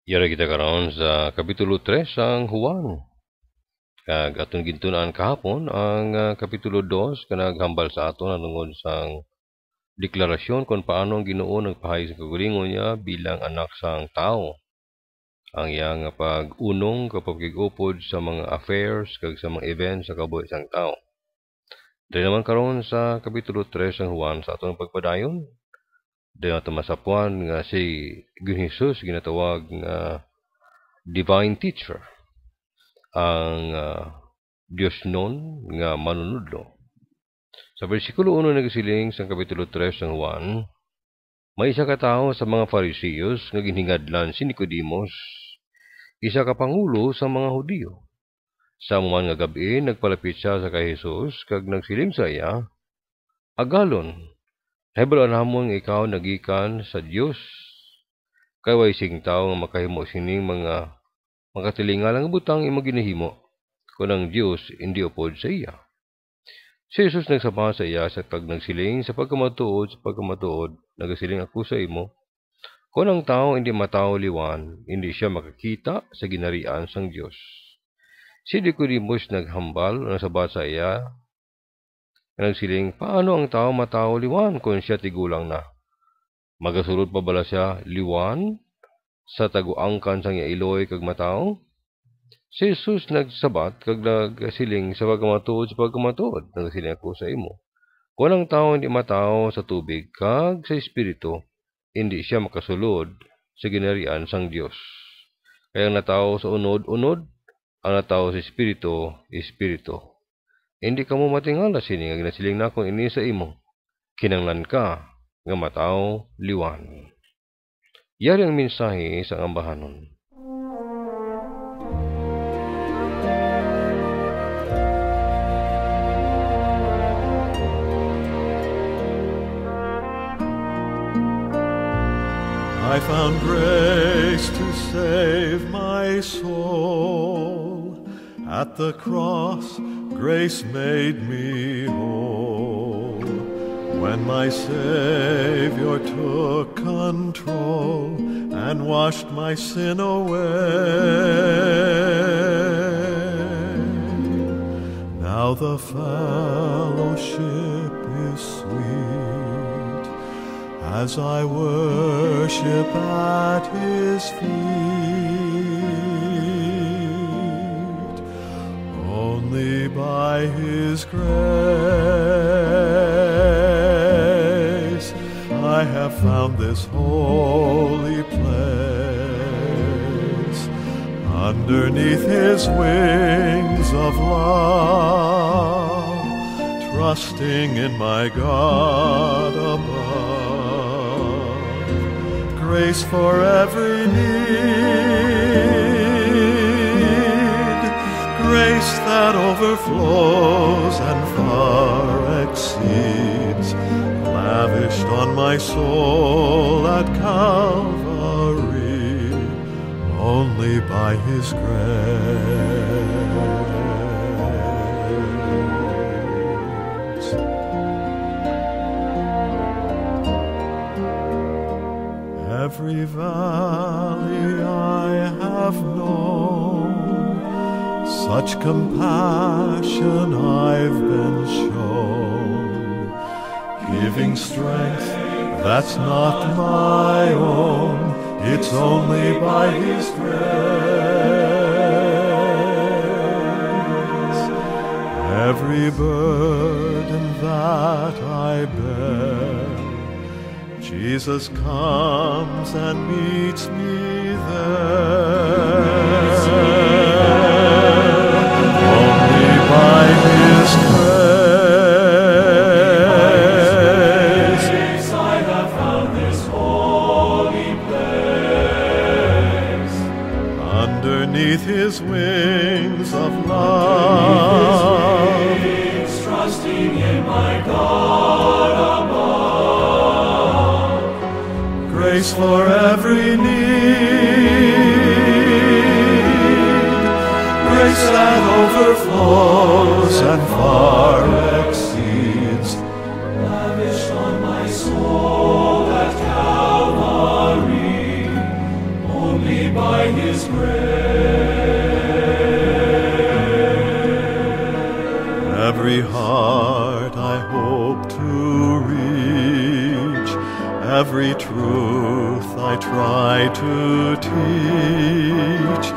Yara kita karon sa Kapitulo 3 sang Juan. Kag aton gintunaan kahapon ang Kapitulo 2 kanaghambal sa aton anungod sang deklarasyon kung paano ang Ginoo nagpahay sa kagalingon niya bilang anak sang tao. Ang iyang pag-unong kapag kig-upod sa mga affairs kag sa mga events sa kabuhi sang tao. Dahil naman karon sa Kapitulo 3 sang Juan sa aton pagpadayon, dahil natin masapuan nga si Ginoong Hesus ginatawag nga divine teacher, ang Dios non nga manunudlo. Sa versikulo 1 nagsiling sa Kapitulo 3 sang Juan, may isa ka tawo sa mga Fariseyos nga ginhingadlan si Nicodemos, isa ka pangulo sa mga Hudiyo. Sa man nga gabi nagpalapit siya sa kay Hesus kag nagsiling sa iya, "Agalon, nahibaluan namon nga ikaw nagikan sa Dios. Kay way sing tawo nga makahimo sining mga makatilingal nga butang imo ginahimo, kun ang Dios hindi upod sa iya." Si Jesus nagsama sa iya sa pag nagsiling sa pagkamatuod, nagasiling ako sa imo, kung ang tao hindi matawo liwan, hindi siya makakita sa ginarian sang Dios. Si Nicodemos naghambal o nasabat sa iya, nagsiling, paano ang tao matawo liwan kung siya tigulang na? Magasulod pa bala siya liwan sa taguangkan sang iya iloy kag mataw? Si Jesus nagsabat kag nagsiling sa pagkamatuod, nagsiling ako sa imo. Kung ang tao hindi matawo sa tubig kag sa espiritu, hindi siya makasulod sa ginarian sang Dios. Kaya ang natawo sa unod, ang natawo sa espiritu. Hindi ka mo matingala sini nga ginasiling nako ini sa imo. Kinanglan ka nga mataw liwan. Yari ang mensahe sa ambahanon. I found grace to save my soul. At the cross, grace made me whole. When my Savior took control and washed my sin away, now the fellowship is sweet as I worship at His feet. Only by His grace I have found this holy place. Underneath His wings of love, trusting in my God above. Grace for every need, grace that overflows and far exceeds, lavished on my soul at Calvary, only by His grace. Every valley I have known, such compassion I've been shown, giving strength that's not my own, it's only by His grace. Every burden that I bear, Jesus comes and meets me there. Only by His grace I have found this holy place. Underneath His wings of love, trusting in my God above. Grace for every need, grace that overflows and far exceeds, lavished on my soul at Calvary, only by truth I try to teach.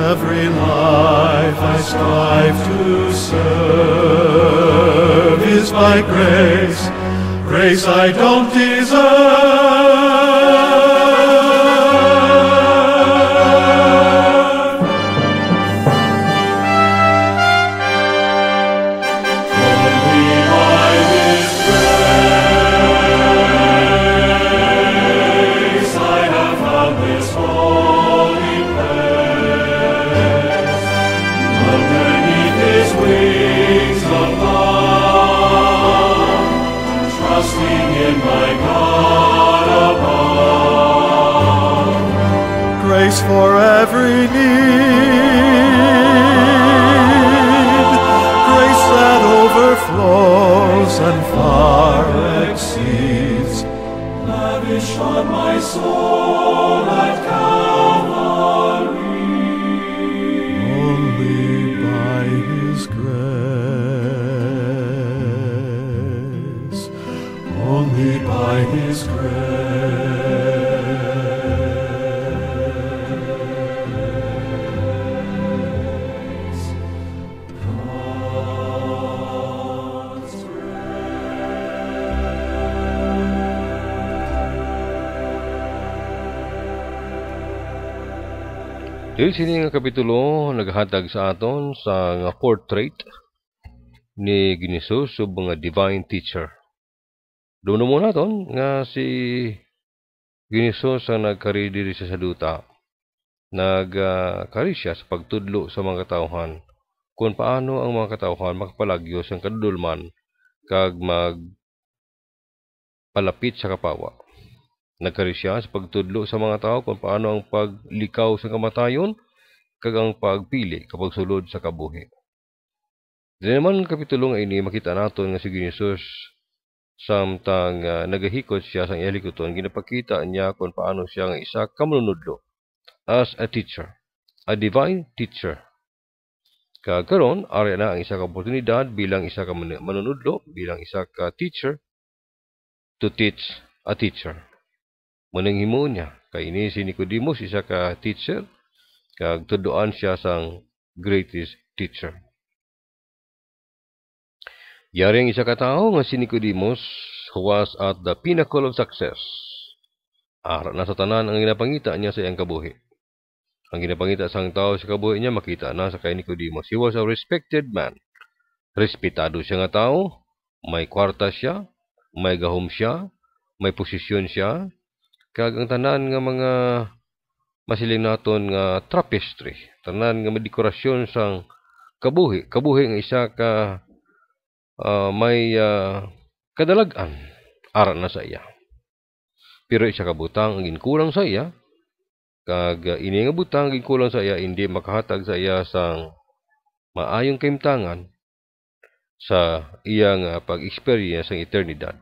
Every life I strive to serve is by grace, grace I don't deserve. Grace for every need, grace that overflows and far exceeds, lavish on my soul at Calvary. Only by His grace, only by His grace. Dili sini nga kapitulo naghatag sa aton sa nga portrait ni Ginisus o mga divine teacher. Doon mo naton nga si Ginisus ang nagkari diri sa duta. Nagkari siya sa pagtudlo sa mga katawhan kung paano ang mga katawhan makapalagyo sa kadulman kag magpalapit sa kapawa. Nagkari siya sa pagtudlo sa mga tao kung paano ang paglikaw sa kamatayon kag ang pagpili kapag sulod sa kabuhi. Di naman kapitulo nga ini makita naton nga si Ginisus samtang nagahikot siya sa iyang likuton, ginapakita niya kung paano siya nga isa ka manunudlo as a teacher, a divine teacher. Kag karon ari na ang isa ka oportunidad bilang isa ka manunudlo, bilang isa ka teacher to teach a teacher. Munang himo niya kay ini si Nicodemus isa ka teacher kag tuduan siya sang greatest teacher. Yaring isa ka tawo nga si Nicodemus who was at the pinnacle of success. Ara na sa tanan ang ginapangita niya sa iyang kabuhi. Ang ginapangita sang tao sa kabuhi niya makita na sa kay Nicodemus. He was a respected man. Respetado siya nga tao, may kwarta siya, may gahom siya, may posisyon siya. Kag ang tanan nga mga masiling naton nga tapestry, tanan nga dekorasyon sang kabuhi nga isa ka may kadalagan ara na sa iya. Pero isa ka butang ang ginkulang sa iya, kag ini nga butang ginkulang sa iya hindi makahatag sa iya sang maayong kaimtangan sa iyang pag-experience ng eternidad.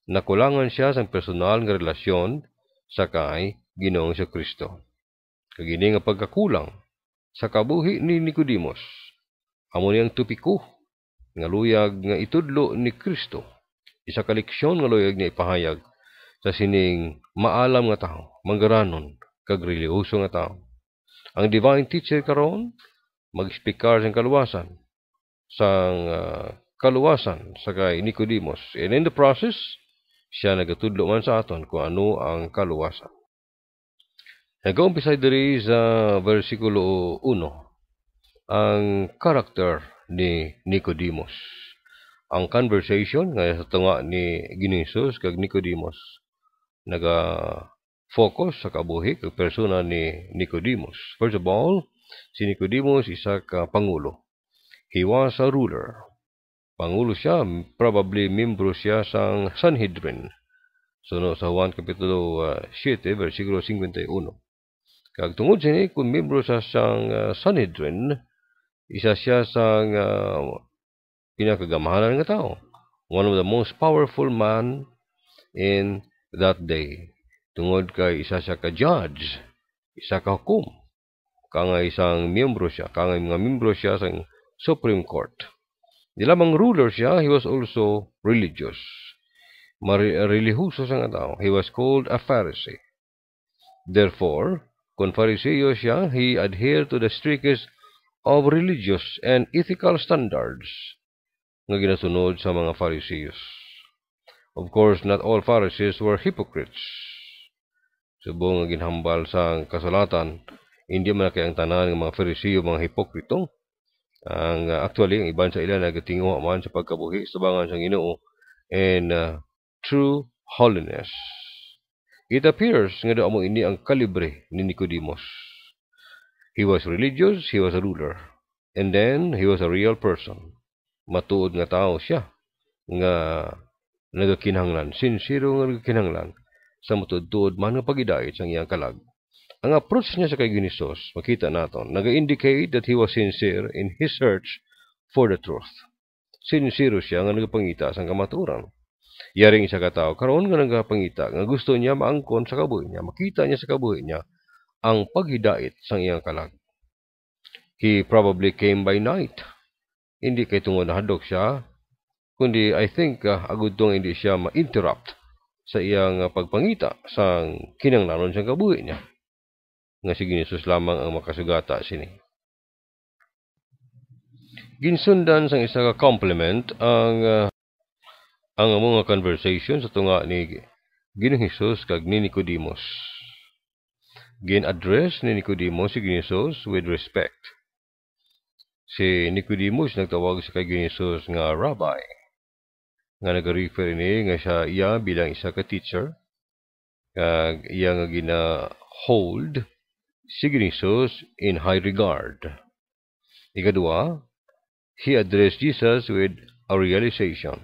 Nakulangan siya sa personal nga relasyon sa kay Ginoong Kristo. Kag ini nga pagkakulang sa kabuhi ni Nicodemus, amo niyang tupiko nga luyag nga itudlo ni Kristo. Isa ka leksyon nga luyag niya ipahayag sa sining maalam nga tao, manggaranon kag relihiyoso nga tao. Ang divine teacher karon mag-speakar sa kaluwasan sa kay Nicodemus. And in the process, siya nagatudlo man sa aton kung ano ang kaluwasan. Nag-umpisa diri sa versikulo 1 ang karakter ni Nicodemus. Ang conversation nga sa tunga ni Ginisus kag Nicodemus naga-focus sa kabuhi kag persona ni Nicodemus. First of all, si Nicodemus isa ka pangulo. He was a ruler. Pangulo siya, probably membro siya sang Sanhedrin. So sa Juan kapitulo 7 versikulo 51. Kag tungod sini kung membro siya sang Sanhedrin, isa siya sang pinakagamahalan nga tao. One of the most powerful man in that day. Tungod kay isa siya ka judge, isa ka hukom. Kangay isang membro siya, kangay mga membro siya sang Supreme Court. Di lamang ruler siya, he was also religious. Relihiyoso sa nga tao. He was called a Pharisee. Therefore, kung Fariseo siya, he adhered to the strictest of religious and ethical standards nga ginasunod sa mga Pharisees. Of course, not all Pharisees were hypocrites. Subong nga ginhambal sa kasulatan, hindi man kay ang tanan ng mga Fariseo mga hipokrito. Actually, ang iban sa ilan nagatinguha man sa pagkabuhi sa bangan sa Ginoo and true holiness. It appears nga daw mo ini ang kalibre ni Nicodemus. He was religious, he was a ruler, and then he was a real person. Matuod nga tao siya nga nagakinahanglan, sincere nga nagakinahanglan sa matuod-tuod man nga pagidait sa iyang kalag. Ang approach niya sa kay Ginisos, makita naton, naga-indicate that he was sincere in his search for the truth. Sincere siya nga nagapangita sa kamaturan. Yaring isa ka tao, karon nga nagapangita, nga gusto niya maangkon sa kabuhi niya, makita niya sa kabuhi niya, ang paghidait sa iyang kalag. He probably came by night. Hindi kay tungod nahadlok siya, kundi I think agud tong hindi siya ma-interrupt sa iyang pagpangita sa kinahanglanon sa kabuhi niya. Nga si Ginisus lamang ang makasugata sini. Ginsundan sang isa ka compliment ang mga conversation sa tunga ni Ginoong Hesus kag ni Nicodemus. Gin-address ni Nicodemus si Ginisus with respect. Si Nicodemus nagtawag sa kay Ginisus nga rabbi. Nga nag-refer ni nga iya bilang isa ka teacher. Kag iya nga gina-hold si Ginisus in high regard. Ikadua, he addressed Jesus with a realization.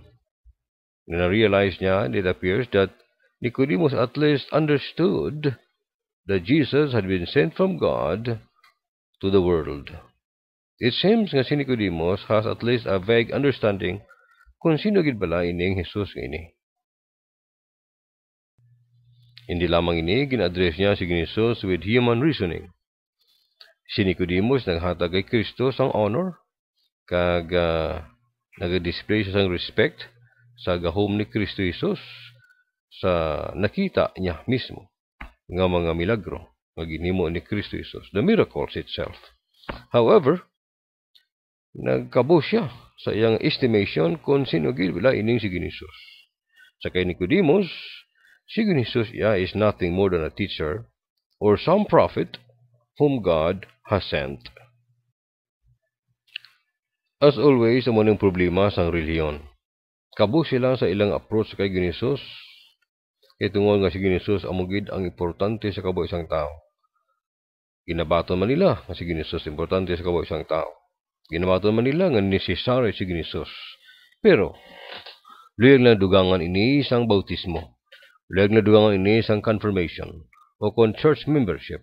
Na-realize niya, it appears that Nicodemus at least understood that Jesus had been sent from God to the world. It seems nga si Nicodemus has at least a vague understanding kung sino gid bala ining Jesus ini. Hindi lamang ini, gin-address niya si Jesus with human reasoning. Si Nicodemus naghatag kay Kristo sang honor, kag nag-display siya sang respect sa gahom ni Kristo Jesus sa nakita niya mismo nga mga milagro nga ginhimo ni Kristo Jesus, the miracles itself. However, nagkabo siya sa iyang estimation kung sino gid bala ining si Ginisus. Sa kay Nicodemus, si Ginisus is nothing more than a teacher or some prophet whom God has sent. As always, amo ning problema sang relihiyon. Kabo sila sa ilang approach kay Ginisus. Itungol nga si Ginisus amo gid ang importante sa kabuhi sang tao. Ginabaton man nila nga si Ginisus importante sa kabuhi sang tao. Ginabaton man nila nga necessary si Ginisus. Pero luyag na dugangan ini sang bautismo. Luyag na dugangan ini sang confirmation o kon church membership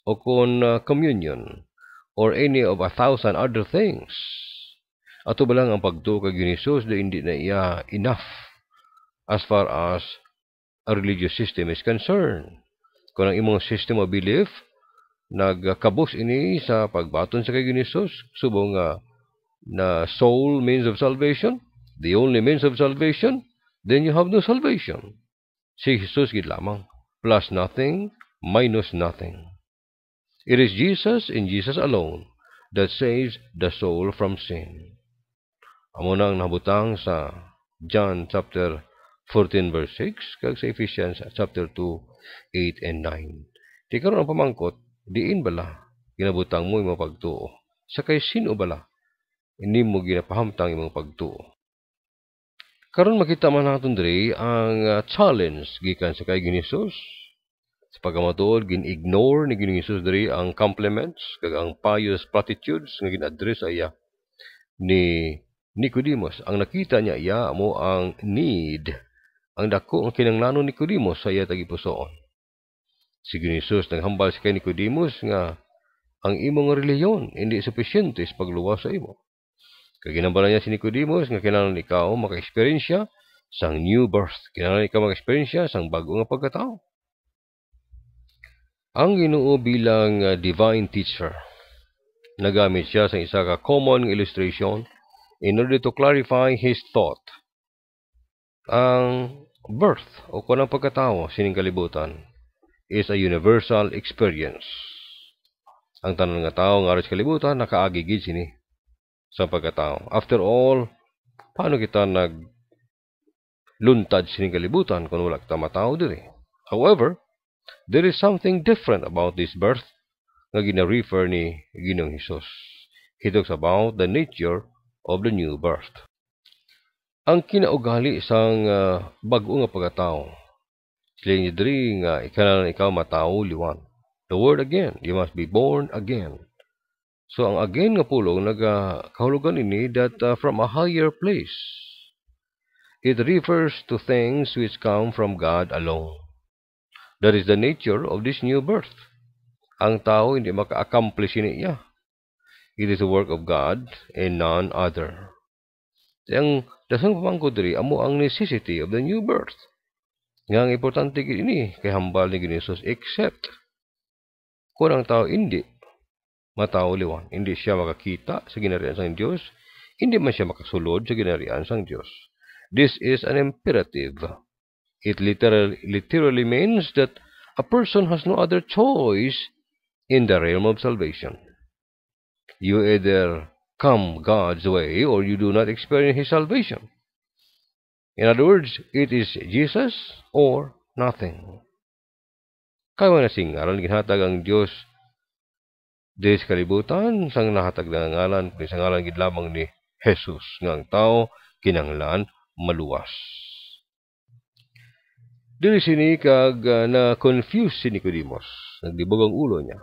o kon communion or any of 1,000 other things. Ato ba lang ang pagtuo kay Ginisus na hindi na iya enough as far as a religious system is concerned. Kung ang imong system of belief nagkabos ini sa pagbaton sa kay Ginisus, subong na soul means of salvation, the only means of salvation, then you have no salvation. Si Jesus gid lamang, plus nothing, minus nothing. It is Jesus and Jesus alone that saves the soul from sin. Amo nang nabutang sa John chapter 14 verse 6 kag sa Ephesians chapter 2 8 and 9. Di karon ang pamangkot, diin bala ginabutang mo imong pagtuo. Sa kay sino bala ini mo ginapahamtang imong pagtuo. Karon makita man naton diri ang challenge gikan sa kay Ginisus. Sa pagkamatuod gin-ignore ni Ginisus diri ang compliments kag ang pious platitudes nga gin-address sa iya ni Nicodemus. Ang nakita niya iya amo ang need, ang dako ang kinahanglanon ni Nicodemus sa iya tagipusoon. Si Ginisus naghambal sa kay Nicodemus nga ang imong relihiyon hindi sufisyente sa pagluwas sa imo. Kag ginambalan niya si Nicodemus nga kinahanglan ikaw maka-eksperyensya sang new birth. Kinahanglan ikaw maka-eksperyensya sang bago nga pagkatao. Ang Ginoo bilang divine teacher, nagamit siya sa isa ka common illustration in order to clarify his thought. Ang birth o kanang pagkatao sining kalibutan is a universal experience. Ang tanan nga tao nga sa kalibutan nakaagigid sini sa pagkatao. After all, paano kita nagluntad sining kalibutan kung wala kita matao diri? However, there is something different about this birth nga gina-refer ni Ginoong Hesus. He talks about the nature of the new birth. Ang kinaugali sang bag-o nga pagkatao, siling diri nga ikaw matao liwan. The word again, you must be born again. So ang again nga pulong nagakahulugan ini that from a higher place. It refers to things which come from God alone. That is the nature of this new birth. Ang tao hindi maka-accomplish niya. It is the work of God and none other. Ang dasang pamangko diri amo ang necessity of the new birth. Nga ang importante gid ini kay hambal ni Ginoong except kung ang tao hindi matao liwan, hindi siya makakita sa ginarian sang Dios, hindi man siya makasulod sa ginarian sang Dios. This is an imperative. It literally means that a person has no other choice in the realm of salvation. You either come God's way or you do not experience His salvation. In other words, it is Jesus or nothing. Kaya na singaran ginhatag ang Dios des kalibutan sang nahatag na ngalan kung sa ngalan gid lamang ni Jesus nga ang tao kinahanglan maluwas. Dili sini kag na-confuse si Nicodemus. Nagdibog ang ulo niya.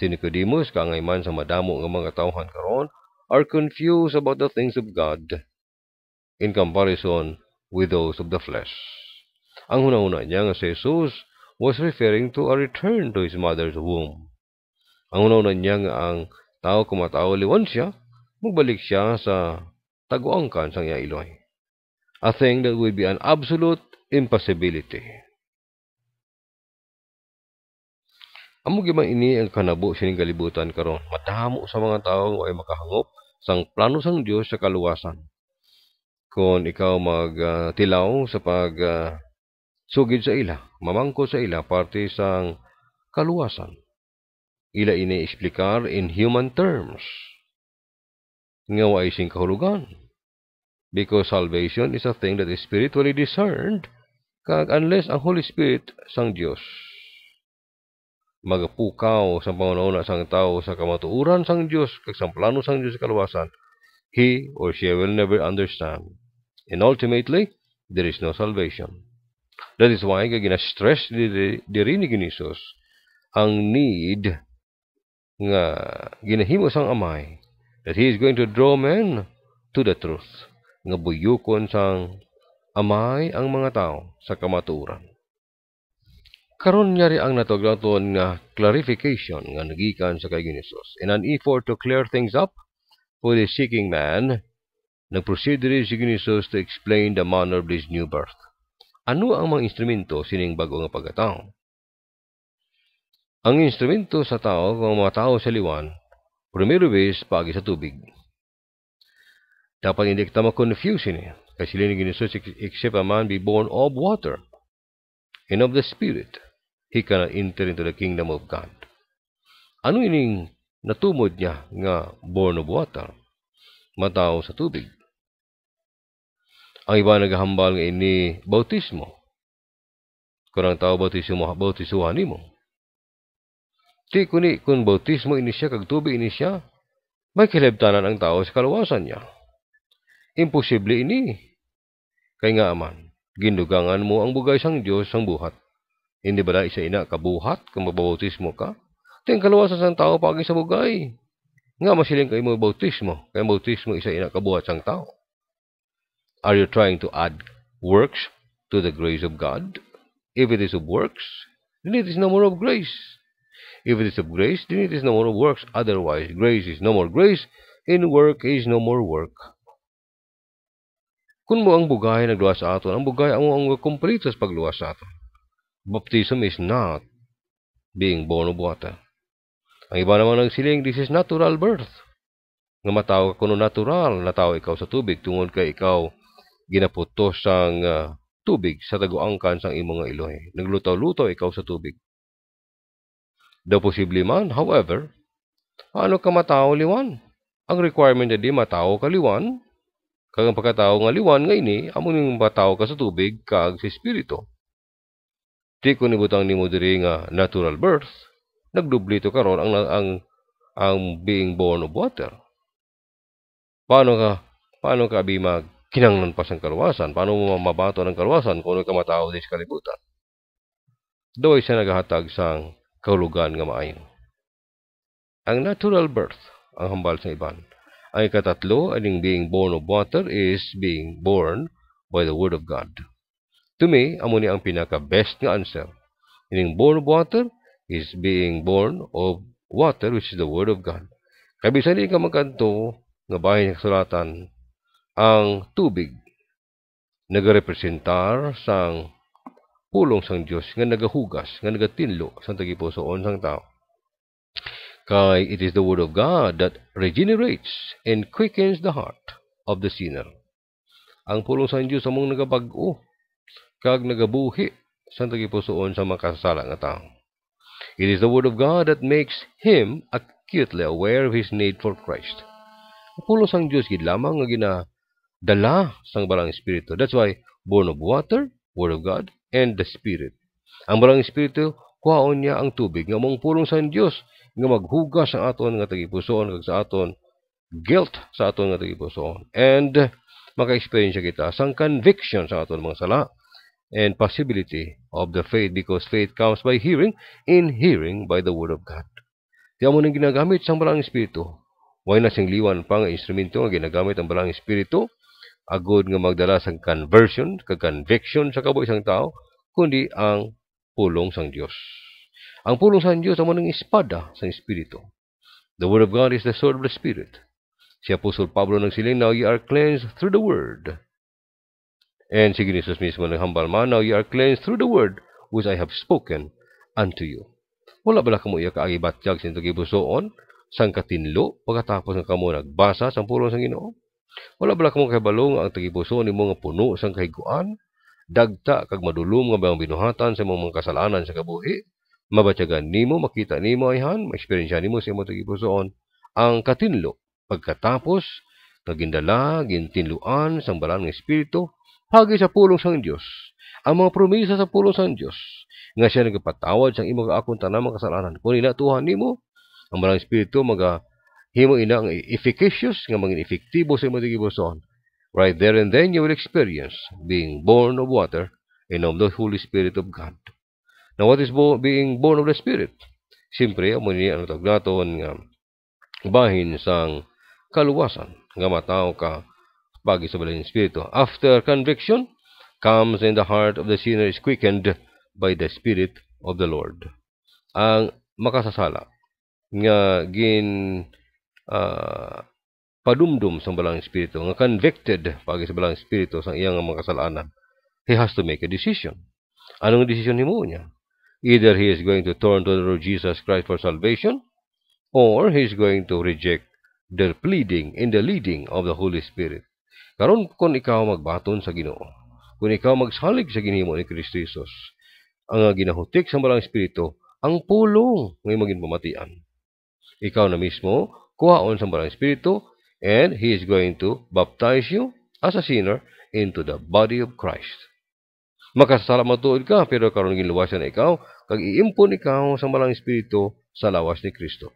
Si Nicodemus kangay man sa madamo nga mga tawhan karon are confused about the things of God in comparison with those of the flesh. Ang hunahuna niya nga si Jesus was referring to a return to his mother's womb. Ang hunahuna niya nga ang tao kumatao liwan siya, magbalik siya sa taguangkan sang iya iloy. A thing that would be an absolute impossibility. Amo gyud ini ang kanabo sining kalibutan karon. Madamo sa mga tawo nga ay makahangop sang plano sang Dios sa kaluwasan. Kung ikaw magtilaw sa sugid sa ila, mamangko sa ila parte sang kaluwasan. Ila ini explicar in human terms. Nga wa sing kahulugan. Because salvation is a thing that is spiritually discerned, kag unless ang Holy Spirit sang Dios magapukaw sa pangunahuna sang tao sa kamatuoran sang Dios kag sang plano sang Dios sa kaluwasan, he or she will never understand. And ultimately, there is no salvation. That is why gina-stress diri ni Ginoong ang need nga ginahimo sang Amay that He is going to draw men to the truth. Nga buyukon sang Amay ang mga tao sa kamatuoran. Karon nyari ang natuglaton nga clarification nga nagikan sa kay Ginoong. In an effort to clear things up for the seeking man, nag-proceed rin si Ginoong to explain the manner of this new birth. Ano ang mga instrumento sining bago nga pagkatao? Ang instrumento sa tao kung mga tao sa liwan, primero base pagi sa tubig. Dapat hindi kita ma-confuse ini. Kasi sila ni Ginoong except a man be born of water and of the Spirit, he cannot enter into the kingdom of God. Ano ining natumod niya nga born of water? Matao sa tubig. Ang iba naghahambal nga ini bautismo. Kurang tao bautisuhan nimo. Ti kung bautismo ini siya kag tubig ini siya, may kilabtanan ang tao sa kaluwasan niya. Imposible ini. Kay nga man, gindugangan mo ang bugay sang Dios sang buhat. Hindi ba isa ina kabuhat kung mabautismo ka? Ting kaluwasan sang tao pagi sa bugay. Nga masiling kay mo bautismo. Kay bautismo isa ina kabuhat sang tao. Are you trying to add works to the grace of God? If it is of works, then it is no more of grace. If it is of grace, then it is no more of works. Otherwise, grace is no more grace, and work is no more work. Kung mo ang bugay nagluwas sa aton, ang bugay ang complete sa pagluwas sa aton. Baptism is not being born of water. Ang iba naman nagsiling, this is natural birth. Nga matao ka kuno natural, natao ikaw sa tubig, tungod kay ikaw ginaputos sang tubig sa taguangkan sang imong nga iloy. Naglutaw-lutaw ikaw sa tubig. Daw posible man, however, paano ka matao liwan? Ang requirement na di matao ka liwan, kag ang pagkatao nga liwan nga ini, amo ning matao ka sa tubig kag sa espiritu. Di ko nibutang nimo diri nga natural birth, nagdublito karon ang being born of water. Paano ka abi kinanglan pa sang kaluwasan? Paano mo mabato ng kaluwasan kung ka matao di sa kalibutan? Doy siya nagahatag sang kahulugan nga maayo. Ang natural birth, ang hambal sa iban. Ang ikatatlo, aning being born of water is being born by the Word of God. To me, amo ni ang pinaka-best nga answer. Being born of water is being born of water, which is the Word of God. Kabisan din ka magkanto nga bahin ng kasulatan, ang tubig nagarepresentar sang pulong sang Dios nga nagahugas, nga nagatinlo sang tagipusoon sang tao. Kay it is the Word of God that regenerates and quickens the heart of the sinner. Ang pulong sang Dios among nagabag-o kag nagabuhi sang tagipusoon sa makasala nga tao. It is the Word of God that makes him acutely aware of his need for Christ. Ang pulong sang Dios gid lamang nga ginadala sang balang espiritu. That's why born of water, Word of God, and the Spirit. Ang balang espiritu kuhaon niya ang tubig nga mong pulong sang Dios nga maghugas sa aton nga tagipusoon kag sa aton guilt sa aton nga tagipusoon. And maka-experience kita sang conviction sa aton mga sala and possibility of the faith, because faith comes by hearing, in hearing by the Word of God. Di amo nang ginagamit sang balang espiritu. Way na sing liwan pa nga instrumento nga ginagamit ang balang espiritu agud nga magdala sang conversion, kag conviction sa kabuhi sang tao, kundi ang pulong sang Dios. Ang pulong sang Dios amo nang espada sang espiritu. The Word of God is the sword of the Spirit. Si Apostol Pablo nagsiling, now ye are cleansed through the Word. And si Jesus mismo naghambal man, now ye are cleansed through the word which I have spoken unto you. Wala bala kamo iya kaagibatyag sa tagipusoon sang katinlo pagkatapos nga kamo nagbasa sang pulong sang Ginoo? Wala bala kamo kahibalo nga ang tagipusoon nimo nga puno sang kahiguan, dagta kag madulom nga bayang binuhatan sa mga kasalanan sa kabuhi? Mabatyagan nimo, makita nimo ayhan, ma-experience nimo sa imong tagipusoon ang katinlo pagkatapos nagindala gintinluan sang balang nga espiritu hagi sa pulong sang Dios. Ang mga promesa sa pulong sang Dios nga siya nagapatawad sang imong akong tanang kasalanan. Kung inatuhan nimo, ang balang espiritu himo ina ang efficacious nga maging efektibo sa imong tagipusoon. Right there and then you will experience being born of water and of the Holy Spirit of God. Now what is being born of the Spirit? Siyempre, amo ni ang tagnaton nga bahin sang kaluwasan nga matao ka bagi sa balang espiritu. After conviction comes in the heart of the sinner is quickened by the Spirit of the Lord. Ang makasasala nga padumdum sa balang espiritu, nga convicted bagi sa balang espiritu sa iyang mga kasalanan, he has to make a decision. Anong decision nimo niya? Either he is going to turn to the Lord Jesus Christ for salvation, or he is going to reject the pleading and the leading of the Holy Spirit. Karon kung ikaw magbaton sa Ginoo, kung ikaw magsalig sa ginhimo ni Kristo Jesus, ang ginahutik sa balang espiritu, ang pulong ngay maging pamatian. Ikaw na mismo, kuhaon sa balang espiritu, and he is going to baptize you as a sinner into the body of Christ. Makasasala matuod ka, pero karon ginluwasan na ikaw, kag iimpon ikaw sa balang espiritu sa lawas ni Kristo.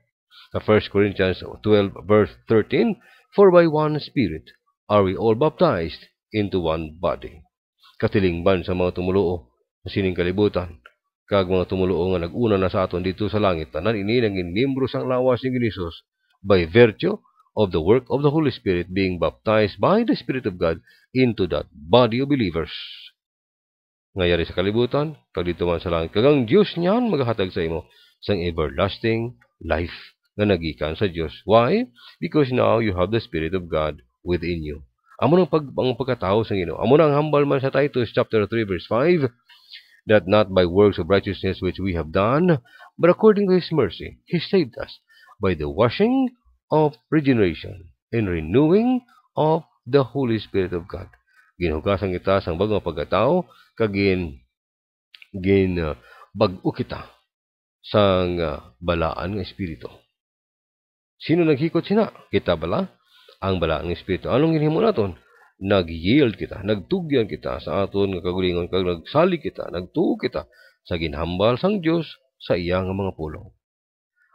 Sa 1 Corinthians 12 verse 13, for by one Spirit are we all baptized into one body. Katilingban sa mga tumuluo sa sining kalibutan, kag mga tumuluo nga nag-una na sa aton dito sa langit, tanan ini naging miyembro sang lawas ni Jesus by virtue of the work of the Holy Spirit being baptized by the Spirit of God into that body of believers. Ngayari sa kalibutan, kag dito man sa langit, kag ang Dios niyan maghatag sa imo sang everlasting life nga nagikan sa Dios. Why? Because now you have the Spirit of God within you. Amo nang pagkatao sa Ginoo. Amo nang hambal man sa Titus chapter 3 verse 5, that not by works of righteousness which we have done, but according to His mercy, He saved us by the washing of regeneration and renewing of the Holy Spirit of God. Ginhugasan kita sang bago nga pagkatao kag bag-o kita sang balaan nga espiritu. Sino naghikot sina? Kita bala? Ang balaan nga espiritu. Anong ginhimo naton? Nag-yield kita, nagtugyan kita sa aton nga kagulingon kag nagsali kita, nagtuo kita sa ginhambal sang Dios sa iyang mga pulong.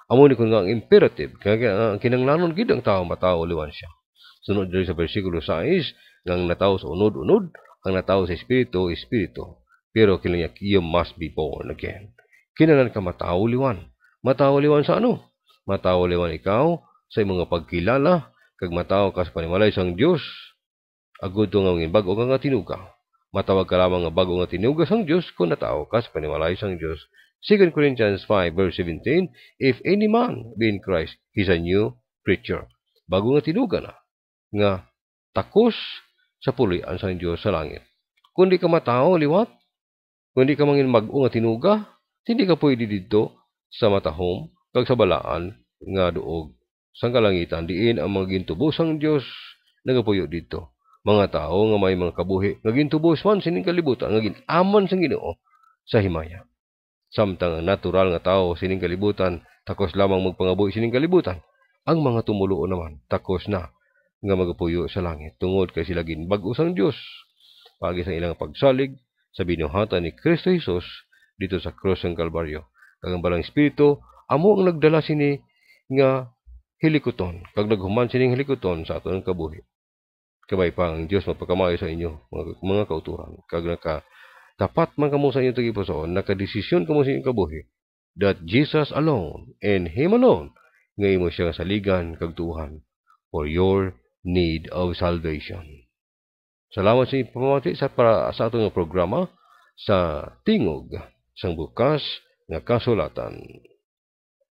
Amo ni kun nga ang imperative kaya kinahanglanon gid ang tawo matawo liwan siya. Sunod diri sa bersikulo 6 nga ang natawo sa unod-unod, ang natawo sa espiritu, espiritu. Pero kinahanglan you must be born again. Kinahanglan ka matawo liwan. Matawo liwan sa ano? Matawo liwan ikaw sa imong pagkilala kag matawo ka sa panimalay sang Dios. Agud to nga bago nga tinuga. Matawag ka lamang nga bago nga tinuga sang Dios kung natawo ka sa panimalay sang Dios. 2 Corinthians 5 verse 17, if any man be in Christ, he's a new creature. Bago nga tinuga na, nga takos sa pulian sang Dios sa langit. Kung di ka matawo liwat, kung di ka mangin mag-o nga tinuga, hindi ka pwede dito sa matahom kag sa balaan nga duog sang kalangitan diin ang mga gintubos sang Dios nagapuyo dito. Mga tao nga may mga kabuhi nga gintubos man sining kalibutan nga ginaman sang Ginoo sa himaya. Samtang natural nga tao sining kalibutan takos lamang magpangabuhi sining kalibutan. Ang mga tumuluo naman takos na nga magapuyo sa langit tungod kay sila ginbag-o sang Dios pagi sa ilang pagsalig sa binuhatan ni Kristo Jesus dito sa krus ng Kalbaryo. Kag ang balang espiritu amo ang nagdala sini nga hilikoton kag naghuman sining hilikoton sa aton kabuhi. Kabay pa ang Dios magpakamayo sa inyo mga kauturan kag tapat man kamo sa inyo tagipusoon nakadesisyon kamo sa inyong kabuhi that Jesus alone and Him alone nga imo siya saligan kag tuhan for your need of salvation. Salamat sa inyong pamati sa atong programa sa tingog sang bukas nga kasulatan.